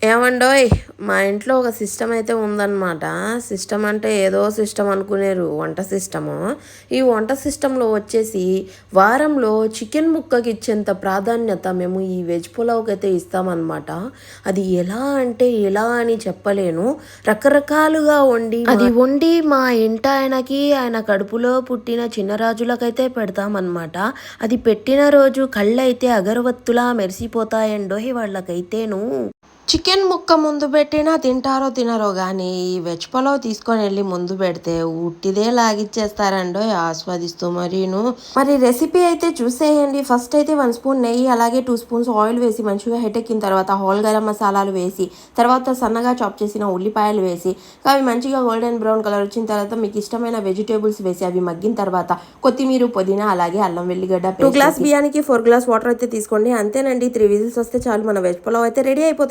ఏమండోయ్ మా ఇంట్లో ఒక సిస్టమ్ అయితే ఉందన్నమాట. సిస్టమ్ అంటే ఏదో సిస్టమ్ అనుకునేరు, వంట సిస్టము. ఈ వంట సిస్టంలో వచ్చేసి వారంలో చికెన్ ముక్కకి ఇచ్చేంత ప్రాధాన్యత మేము ఈ వెజ్ పులావ్కి అయితే ఇస్తామన్నమాట. అది ఎలా అంటే ఎలా అని చెప్పలేను. రకరకాలుగా వండి మా ఇంట ఆయనకి ఆయన కడుపులో పుట్టిన చిన్నరాజులకైతే పెడతామన్నమాట. అది పెట్టిన రోజు కళ్ళైతే అగరవత్తులా మెరిసిపోతాయండోయ్ వాళ్ళకైతేను. చికెన్ ముక్క ముందు పెట్టినా తింటారో తినరో కానీ ఈ వెజ్ పులావ్ తీసుకొని వెళ్ళి ముందు పెడితే ఉట్టిదే లాగిచ్చేస్తారండో ఆస్వాదిస్తూ మరీను. మరి రెసిపీ అయితే చూసేయండి. ఫస్ట్ అయితే 1 స్పూన్ నెయ్యి అలాగే 2 స్పూన్స్ ఆయిల్ వేసి మంచిగా హెటెక్కిన తర్వాత హోల్ గరం మసాలాలు వేసి తర్వాత సన్నగా చాప్ చేసిన ఉల్లిపాయలు వేసి అవి మంచిగా గోల్డెన్ బ్రౌన్ కలర్ వచ్చిన తర్వాత మీకు ఇష్టమైన వెజిటేబుల్స్ వేసి అవి మగ్గిన తర్వాత కొత్తిమీర పుదీనా అలాగే అల్లం వెల్లిగడ్డ 2 గ్లాస్ బియ్యానికి 4 గ్లాస్ వాటర్ అయితే తీసుకోండి. అంతేనండి, 3 విజిల్స్ వస్తే చాలు మన వెజ్ పులావ్ అయితే రెడీ అయిపోతుంది.